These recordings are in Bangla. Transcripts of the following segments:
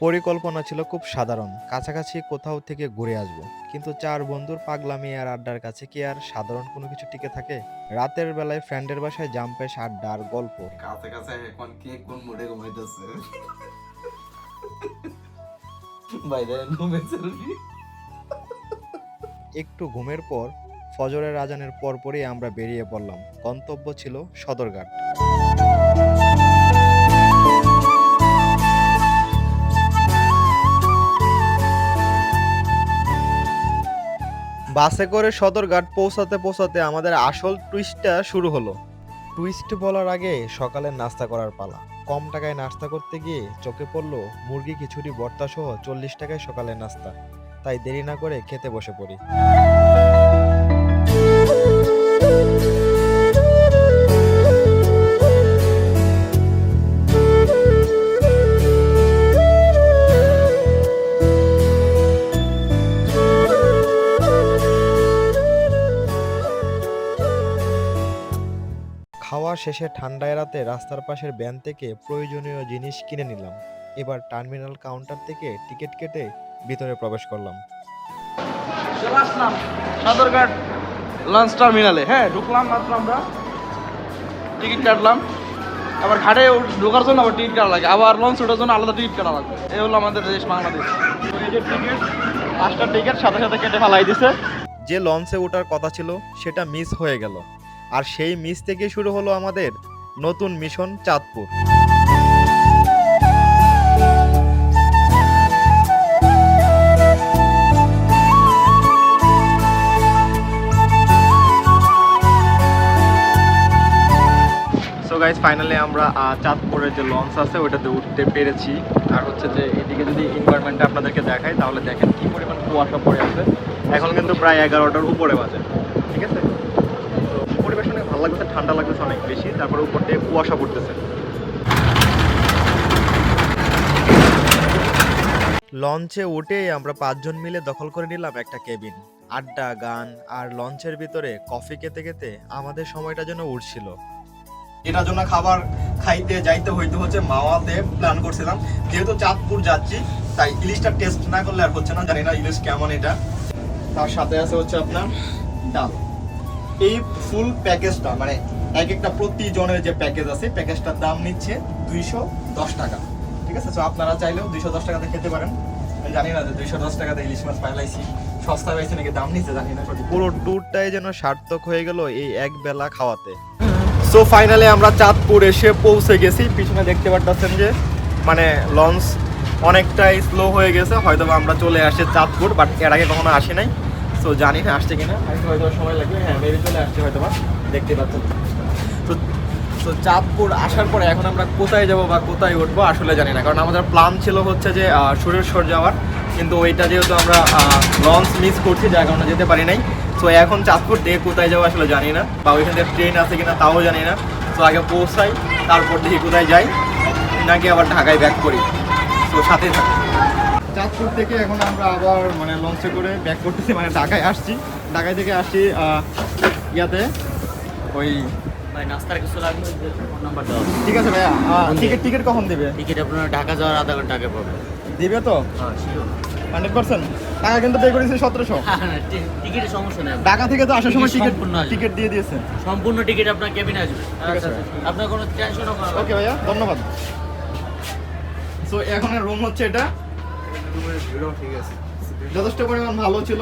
পরিকল্পনা ছিল খুব সাধারণ, কাছাকাছি কোথাও থেকে ঘুরে আসবো। কিন্তু চার বন্ধুর পাগলামি আর আড্ডার কাছে কি আর সাধারণ কোনো কিছু টিকে থাকে? রাতের বেলায় ফ্রেন্ডের বাসায় জাম্পেশ আড্ডা আর গল্প। কাছে কাছে এখন কে কোন মুডে ঘুমাইতেছে বাইরে ঘুমেছে একটু ঘুমের পর ফজরের আজানের পরপরই আমরা বেরিয়ে পড়লাম। গন্তব্য ছিল সদরঘাট। বাসে করে সদরঘাট পৌঁছাতে পৌঁছাতে আমাদের আসল টুইস্টটা শুরু হলো। টুইস্ট বলার আগে সকালের নাস্তা করার পালা। কম টাকায় নাস্তা করতে গিয়ে চোখে পড়লো মুরগি খিচুড়ি ভর্তা সহ 40 টাকায় সকালের নাস্তা। তাই দেরি না করে খেতে বসে পড়ি। খাওয়া শেষে ঠান্ডায় রাতে রাস্তার পাশের ভ্যান থেকে প্রয়োজনীয় জিনিস কিনে নিলাম। এবার টার্মিনাল কাউন্টার থেকে টিকিট কেটে ভিতরে প্রবেশ করলাম। চলে আসলাম সদরঘাট লঞ্চ টার্মিনালে। হ্যাঁ, ঢুকলাম মাত্র আমরা, টিকিট কাটলাম। আবার ঘাটে ঢোকার জন্য আবার টিকিট কাটা লাগে, আবার লঞ্চ ওঠার জন্য আলাদা টিকিট কাটা লাগবে। এই হলো আমাদের দেশ বাংলাদেশ। তো এই যে টিকিট, 5টা টিকিট সাথে সাথে কেটে ফেলাই দিছে। যে লঞ্চে ওঠার কথা ছিল সেটা মিস হয়ে গেল। আর সেই মিস থেকে শুরু হলো আমাদের নতুন mission Chandpur. So guys, finally আমরা চাঁদপুরের যে লঞ্চ আছে ওইটাতে উঠতে পেরেছি। আর হচ্ছে যে এদিকে যদি এনভায়রনমেন্টটা আপনাদেরকে দেখাই তাহলে দেখেন কি পরিমাণ কুয়াশা পড়ে আছে। এখন কিন্তু প্রায় 11টার উপরে বাজে, ঠিক আছে? তো পরিবেশ অনেক ভালো লাগছে, ঠান্ডা লাগতেছে অনেক বেশি, তারপরে উপর থেকে কুয়াশা পড়তেছে। লঞ্চে উঠেই আমরা 5জন মিলে দখল করে নিলাম একটা কেবিন। আড্ডা, গান আর লঞ্চের ভিতরে কফি খেতে খেতে আমাদের সময়টা যেন উঠছিল। এটার জন্য খাবার খাইতে যাইতে হচ্ছে মাওয়াতে প্ল্যান করছিলাম। যেহেতু চাঁদপুর যাচ্ছি তাই ইলিশটা টেস্ট না করলে আর হচ্ছে না, জানি না ইলিশ কেমন এটা। তার সাথে আছে হচ্ছে আপনার ডাল। এই ফুল প্যাকেজটা মানে এক একটা প্রতি জনের যে প্যাকেজ আছে, প্যাকেজটার দাম নিচ্ছে 210 টাকা, ঠিক আছে? তো আপনারা চাইলেও 210 টাকাতে খেতে পারেন। আমি জানি না যে 210 টাকাতে ইলিশ মাছ পাইলাইছি, সস্তা পাইছি নাকি দাম নিচ্ছে জানি না। পুরো ট্যুরটাই যেন সার্থক হয়ে গেল এই এক বেলা খাওয়াতে। সো ফাইনালি আমরা চাঁদপুর এসে পৌঁছে গেছি। পিছনে দেখতে পাচ্ছেন যে মানে লঞ্চ অনেকটাই স্লো হয়ে গেছে, হয়তো আমরা চলে আসি চাঁদপুর, বাট এর আগে কখনো আসি নাই। সো জানি না আসছে কিনা, হয়তো সময় লাগবে। হ্যাঁ, মেবি চলে আসছে হয়তো, বা দেখতে পাচ্ছেন। তো চাঁদপুর আসার পরে এখন আমরা কোথায় যাব বা কোথায় উঠবো আসলে জানি না, কারণ আমাদের প্ল্যান ছিল হচ্ছে যে সুরেশ্বর যাওয়ার, কিন্তু ওইটা যেহেতু আমরা লঞ্চ মিস করছি যার কারণে যেতে পারি নাই। সো এখন চাঁদপুর থেকে কোথায় যাবো আসলে জানি না, বা ওইখান থেকে ট্রেন আছে কিনা তাও জানি না। তো আগে পৌঁছাই, তারপর দেখি কোথায় যাই, নাকি আবার ঢাকায় ব্যাক করি। তো সাথেই থাকি। চাঁদপুর থেকে এখন আমরা আবার মানে লঞ্চে করে ব্যাক করতেছি, মানে ঢাকায় আসছি। ঢাকায় থেকে আসছি ইয়াতে ওই নাস্তার কিছু লাগবে, ফোন নাম্বার দাও। ঠিক আছে ভাইয়া, টিকিট কখন দেবে? টিকিট আপনার ঢাকা যাওয়ার আধা ঘন্টা আগে পাবে। দিবে তো? হ্যাঁ, শিওর। 100%? টাকা কিন্তু পে করেছি 1700। টিকিটের সমস্যা নেই। ঢাকা থেকে তো আসার সময় সম্পূর্ণ আসবে। টিকিট দিয়ে দিয়েছে। সম্পূর্ণ টিকিট আপনার কেবিনে আসবে। ঠিক আছে। আপনার কোনো টেনশনও করা ওকে ভাইয়া, ধন্যবাদ। সো এখন রুম হচ্ছে এটা। ঠিক আছে, যথেষ্ট পরিমাণ ভালো ছিল।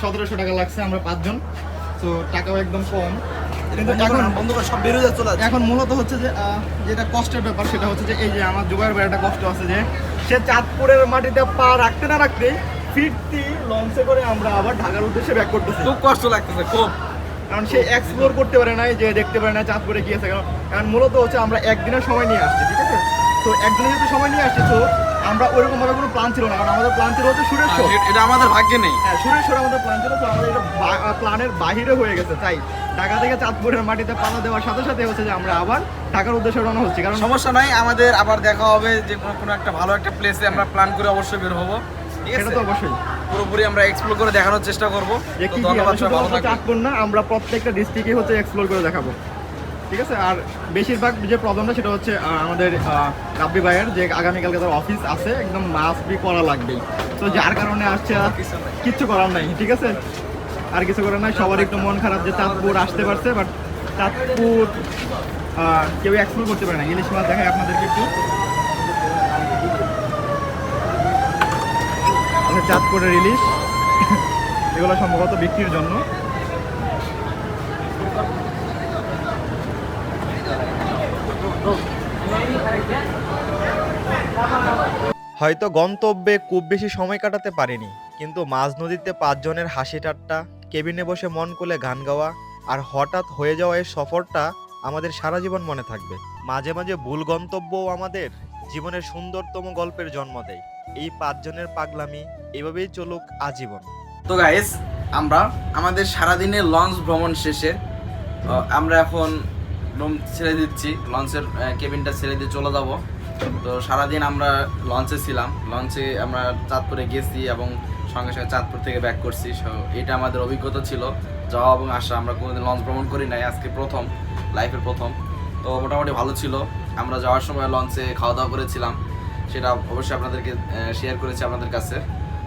1700 টাকা লাগছে আমরা 5জন। তো টাকাও একদম কম। কিন্তু এখন বন্ধুরা সব বেরোয় যাচ্ছে। এখন মূলত হচ্ছে যে যেটা কষ্টের ব্যাপার সেটা হচ্ছে যে এই যে আমার জুবাইর ভাই একটা কষ্ট আছে যে সে চাঁদপুরের মাটিতে পা রাখতে না রাখতে ফিরতি লঞ্চে করে আমরা আবার ঢাকার উদ্দেশ্যে ব্যাক করতেছি। খুব কষ্ট লাগতেছে খুব, কারণ সে এক্সপ্লোর করতে পারে নাই, যে দেখতে পারে না চাঁদপুরে গিয়েছে। কারণ মূলত হচ্ছে আমরা একদিনের সময় নিয়ে আসছি, ঠিক আছে? তো একদিনের যেহেতু সময় নিয়ে আসছি, তো আমরা ওইরকম ভাবে কোনো প্ল্যান ছিল না, কারণ আমাদের প্ল্যান ছিল হচ্ছে সুরেশ্বর। এটা আমাদের ভাগ্যে নেই। হ্যাঁ, সুরেশ্বর আমাদের প্ল্যান ছিল, তো আমাদের এটা প্ল্যানের বাহিরে হয়ে গেছে। তাই ঢাকা থেকে চাঁদপুরের মাটিতে পালা দেওয়ার সাথে সাথে হচ্ছে যে আমরা আবার ঢাকার উদ্দেশ্যে রওনা হচ্ছি। কারণ সমস্যা নাই, আমাদের আবার দেখা হবে যে কোনো একটা ভালো একটা প্লেসে আমরা প্ল্যান করে অবশ্যই বের হবো। ঠিক সেটা আছে, তো অবশ্যই পুরোপুরি আমরা এক্সপ্লোর করে দেখানোর চেষ্টা করবো। যে তো কি কি ধন্যবাদ, আছে, সবাই ভালো শুধুমাত্র থাকবেন। চাঁদপুর না, আমরা প্রত্যেকটা ডিস্ট্রিক্টে হচ্ছে এক্সপ্লোর করে দেখাবো। ঠিক আছে। আর বেশিরভাগ যে প্রবলেমটা সেটা হচ্ছে আমাদের রাব্বি ভাইয়ের যে আগামীকালকে তার অফিস আছে, একদম মাস্ট বি করা লাগবেই। তো যার কারণে আসছে, কিচ্ছু করার নাই, ঠিক আছে, আর কিছু করার নাই। সবার একটু মন খারাপ যে চাঁদপুর আসতে পারছে, বাট চাঁদপুর কেউ এক্সপ্লোর করতে পারে না। ইলিশ মাছ দেখায় আপনাদেরকে একটু। আচ্ছা, চাঁদপুরের ইলিশ এগুলো সম্ভবত বিক্রির জন্য। হয়তো গন্তব্যে খুব বেশি সময় কাটাতে পারিনি, কিন্তু মাঝ নদীতে 5 জনের হাসি ঠাট্টা, কেবিনে বসে মন খুলে গান গাওয়া আর হঠাৎ হয়ে যাওয়া এই সফরটা আমাদের সারা জীবন মনে থাকবে। মাঝে মাঝে ভুল গন্তব্যও আমাদের জীবনের সুন্দরতম গল্পের জন্ম দেয়। এই 5 জনের পাগলামি এভাবেই চলুক আজীবন। তো গাইস, আমরা আমাদের সারাদিনের লঞ্চ ভ্রমণ শেষে আমরা এখন রুম ছেড়ে দিচ্ছি, লঞ্চের কেবিনটা ছেড়ে দিয়ে চলে যাব। তো সারাদিন আমরা লঞ্চে ছিলাম, লঞ্চে আমরা চাঁদপুরে গেছি এবং সঙ্গে সঙ্গে চাঁদপুর থেকে ব্যাক করছি। এটা আমাদের অভিজ্ঞতা ছিল যাওয়া এবং আসা। আমরা কোনোদিন লঞ্চ ভ্রমণ করি নাই, আজকে প্রথম, লাইফের প্রথম। তো মোটামুটি ভালো ছিল। আমরা যাওয়ার সময় লঞ্চে খাওয়া দাওয়া করেছিলাম, সেটা অবশ্যই আপনাদেরকে শেয়ার করেছি আপনাদের কাছে।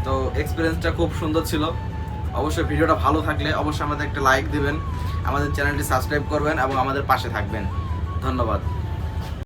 তো এক্সপিরিয়েন্সটা খুব সুন্দর ছিল। অবশ্যই ভিডিওটা ভালো থাকলে অবশ্যই আমাদের একটা লাইক দেবেন, আমাদের চ্যানেলটি সাবস্ক্রাইব করবেন এবং আমাদের পাশে থাকবেন। ধন্যবাদ।